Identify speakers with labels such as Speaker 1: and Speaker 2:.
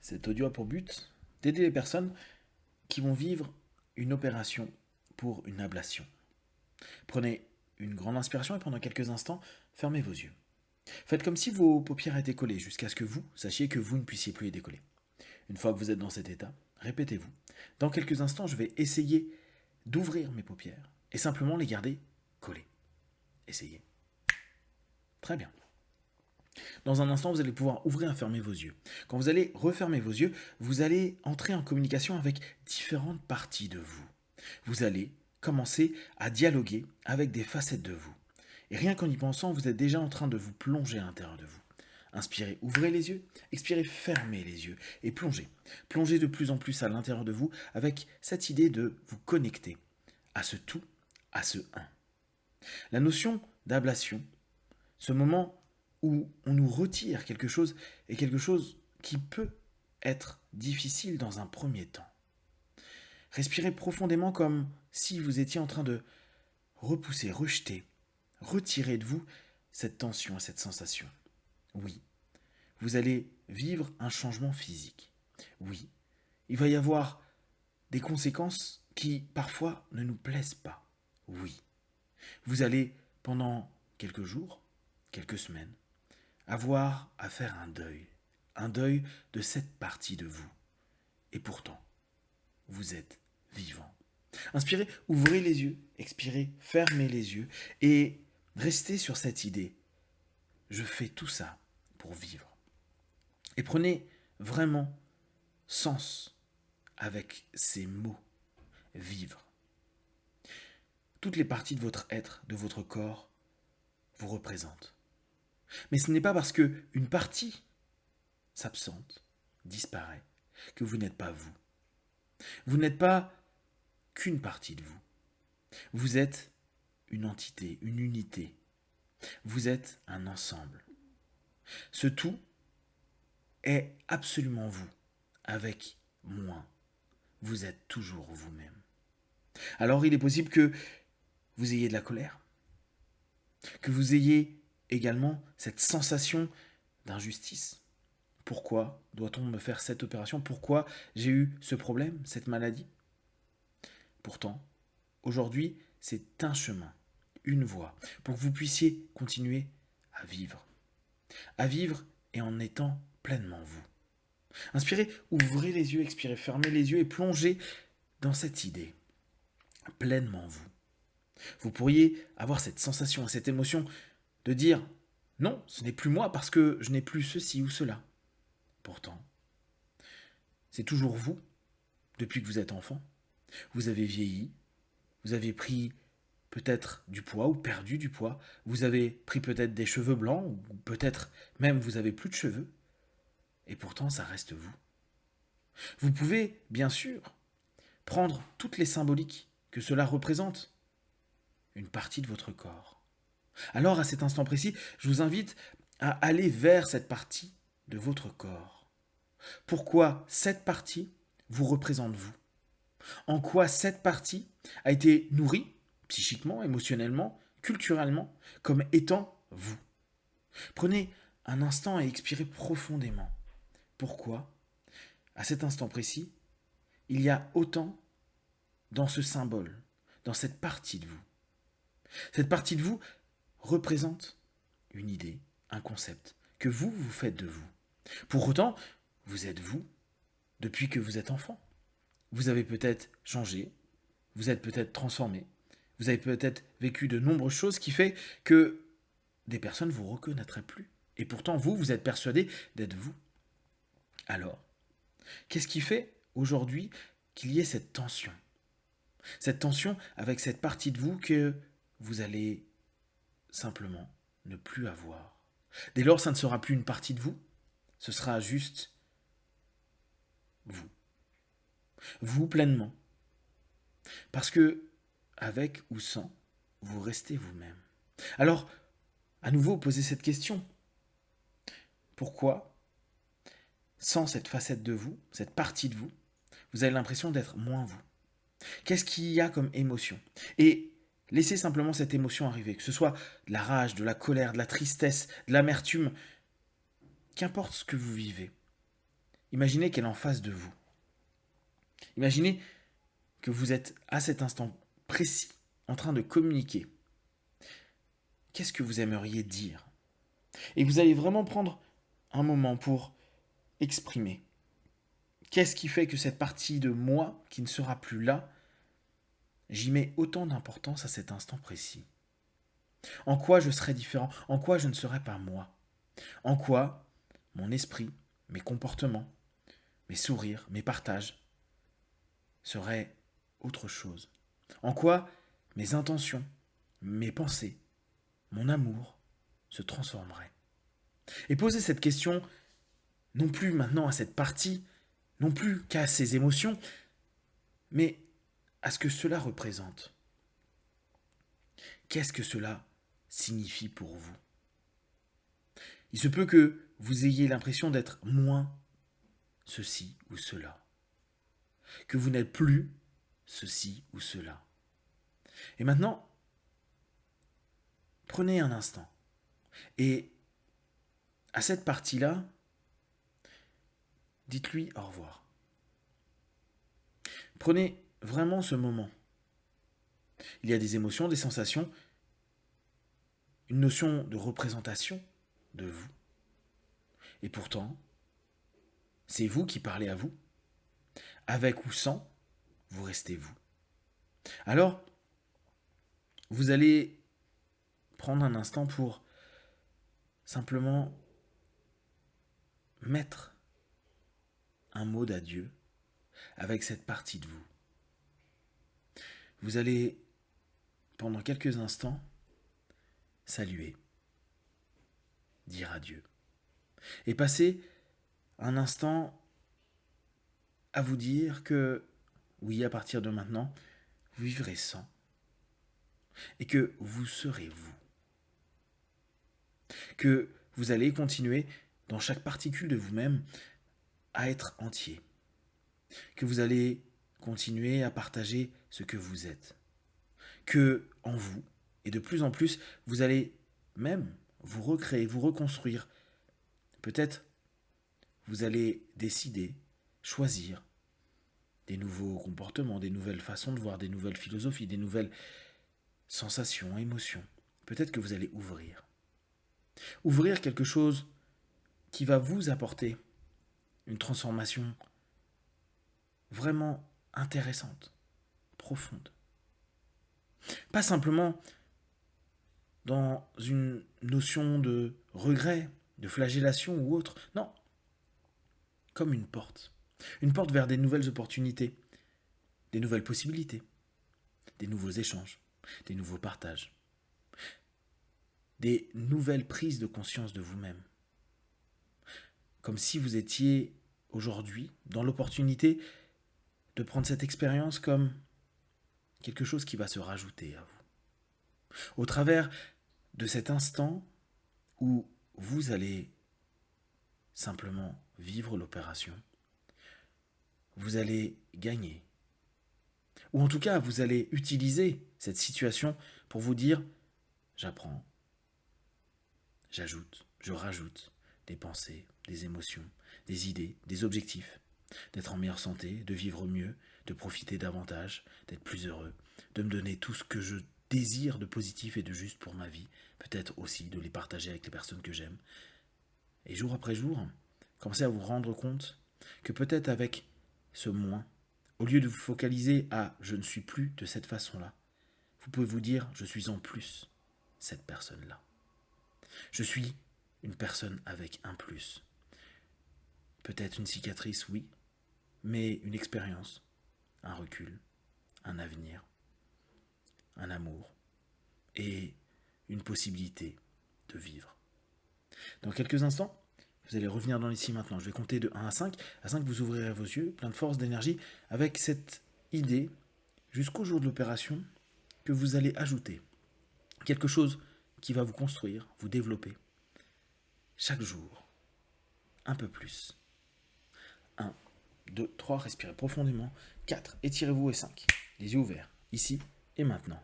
Speaker 1: Cet audio a pour but d'aider les personnes qui vont vivre une opération pour une ablation. Prenez une grande inspiration et pendant quelques instants, fermez vos yeux. Faites comme si vos paupières étaient collées jusqu'à ce que vous sachiez que vous ne puissiez plus les décoller. Une fois que vous êtes dans cet état, répétez-vous. Dans quelques instants, je vais essayer d'ouvrir mes paupières et simplement les garder collées. Essayez. Très bien. Dans un instant, vous allez pouvoir ouvrir et fermer vos yeux. Quand vous allez refermer vos yeux, vous allez entrer en communication avec différentes parties de vous. Vous allez commencer à dialoguer avec des facettes de vous. Et rien qu'en y pensant, vous êtes déjà en train de vous plonger à l'intérieur de vous. Inspirez, ouvrez les yeux, expirez, fermez les yeux et plongez. Plongez de plus en plus à l'intérieur de vous avec cette idée de vous connecter à ce tout, à ce un. La notion d'ablation, ce moment où on nous retire quelque chose est quelque chose qui peut être difficile dans un premier temps. Respirez profondément comme si vous étiez en train de repousser, rejeter, retirer de vous cette tension et cette sensation. Oui, vous allez vivre un changement physique. Oui, il va y avoir des conséquences qui parfois ne nous plaisent pas. Oui, vous allez pendant quelques jours, quelques semaines, avoir à faire un deuil de cette partie de vous. Et pourtant, vous êtes vivant. Inspirez, ouvrez les yeux, expirez, fermez les yeux et restez sur cette idée. Je fais tout ça pour vivre. Et prenez vraiment sens avec ces mots. Vivre. Toutes les parties de votre être, de votre corps, vous représentent. Mais ce n'est pas parce qu'une partie s'absente, disparaît, que vous n'êtes pas vous. Vous n'êtes pas qu'une partie de vous. Vous êtes une entité, une unité. Vous êtes un ensemble. Ce tout est absolument vous, avec moi. Vous êtes toujours vous-même. Alors il est possible que vous ayez de la colère, que vous ayez également cette sensation d'injustice. Pourquoi doit-on me faire cette opération? Pourquoi j'ai eu ce problème, cette maladie? Pourtant, aujourd'hui, c'est un chemin, une voie, pour que vous puissiez continuer à vivre et en étant pleinement vous. Inspirez, ouvrez les yeux, expirez, fermez les yeux et plongez dans cette idée, pleinement vous. Vous pourriez avoir cette sensation, cette émotion de dire non, ce n'est plus moi parce que je n'ai plus ceci ou cela. Pourtant, c'est toujours vous depuis que vous êtes enfant. Vous avez vieilli, vous avez pris peut-être du poids ou perdu du poids, vous avez pris peut-être des cheveux blancs ou peut-être même vous avez plus de cheveux. Et pourtant, ça reste vous. Vous pouvez, bien sûr, prendre toutes les symboliques que cela représente, une partie de votre corps. Alors, à cet instant précis, je vous invite à aller vers cette partie de votre corps. Pourquoi cette partie vous représente vous? En quoi cette partie a été nourrie, psychiquement, émotionnellement, culturellement, comme étant vous? Prenez un instant et expirez profondément. Pourquoi, à cet instant précis, il y a autant dans ce symbole, dans cette partie de vous? Cette partie de vous représente une idée, un concept, que vous faites de vous. Pour autant, vous êtes vous depuis que vous êtes enfant. Vous avez peut-être changé, vous êtes peut-être transformé, vous avez peut-être vécu de nombreuses choses qui fait que des personnes ne vous reconnaîtraient plus. Et pourtant, vous êtes persuadé d'être vous. Alors, qu'est-ce qui fait aujourd'hui qu'il y ait cette tension? Cette tension avec cette partie de vous que vous allez simplement ne plus avoir. Dès lors, ça ne sera plus une partie de vous, ce sera juste vous. Vous pleinement. Parce que, avec ou sans, vous restez vous-même. Alors, à nouveau, posez cette question. Pourquoi, sans cette facette de vous, cette partie de vous, vous avez l'impression d'être moins vous? Qu'est-ce qu'il y a comme émotion? Et laissez simplement cette émotion arriver, que ce soit de la rage, de la colère, de la tristesse, de l'amertume, qu'importe ce que vous vivez. imaginez qu'elle est en face de vous. Imaginez que vous êtes à cet instant précis en train de communiquer. Qu'est-ce que vous aimeriez dire? Et vous allez vraiment prendre un moment pour exprimer. Qu'est-ce qui fait que cette partie de moi qui ne sera plus là, j'y mets autant d'importance à cet instant précis? En quoi je serai différent? En quoi je ne serai pas moi? En quoi mon esprit, mes comportements, mes sourires, mes partages seraient autre chose? En quoi mes intentions, mes pensées, mon amour se transformeraient? Et poser cette question non plus maintenant à cette partie, non plus qu'à ses émotions, mais à ce que cela représente. Qu'est-ce que cela signifie pour vous? Il se peut que vous ayez l'impression d'être moins ceci ou cela, que vous n'êtes plus ceci ou cela. Et maintenant, prenez un instant et à cette partie-là, dites-lui au revoir. Prenez vraiment ce moment. Il y a des émotions, des sensations, une notion de représentation de vous. Et pourtant, c'est vous qui parlez à vous. Avec ou sans, vous restez vous. Alors, vous allez prendre un instant pour simplement mettre un mot d'adieu avec cette partie de vous. Vous allez, pendant quelques instants, saluer, dire adieu, et passer un instant à vous dire que, oui, à partir de maintenant, vous vivrez sans, et que vous serez vous. Que vous allez continuer, dans chaque particule de vous-même, à être entier. Que vous allez continuer à partager ce que vous êtes. Que, en vous, et de plus en plus, vous allez même vous recréer, vous reconstruire. Peut-être, vous allez décider, choisir des nouveaux comportements, des nouvelles façons de voir, des nouvelles philosophies, des nouvelles sensations, émotions. Peut-être que vous allez ouvrir. Ouvrir quelque chose qui va vous apporter une transformation vraiment intéressante, profonde. Pas simplement dans une notion de regret, de flagellation ou autre, non, comme une porte. Une porte vers des nouvelles opportunités, des nouvelles possibilités, des nouveaux échanges, des nouveaux partages, des nouvelles prises de conscience de vous-même. Comme si vous étiez aujourd'hui dans l'opportunité de prendre cette expérience comme quelque chose qui va se rajouter à vous. Au travers de cet instant où vous allez simplement vivre l'opération, vous allez gagner. Ou en tout cas, vous allez utiliser cette situation pour vous dire « j'apprends, j'ajoute, je rajoute des pensées, des émotions, des idées, des objectifs, d'être en meilleure santé, de vivre mieux, de profiter davantage, d'être plus heureux, de me donner tout ce que je désire de positif et de juste pour ma vie, peut-être aussi de les partager avec les personnes que j'aime. Et jour après jour, commencez à vous rendre compte que peut-être avec ce moins, au lieu de vous focaliser à « je ne suis plus de cette façon-là », vous pouvez vous dire « je suis en plus cette personne-là ». Je suis une personne avec un plus. Peut-être une cicatrice, oui, mais une expérience, un recul, un avenir, un amour et une possibilité de vivre. Dans quelques instants, vous allez revenir dans l'ici maintenant. Je vais compter de 1 à 5. À 5, vous ouvrirez vos yeux, plein de force, d'énergie, avec cette idée, jusqu'au jour de l'opération, que vous allez ajouter. Quelque chose qui va vous construire, vous développer. Chaque jour, un peu plus. 1, 2, 3, respirez profondément. 4, étirez-vous et 5. Les yeux ouverts, ici et maintenant.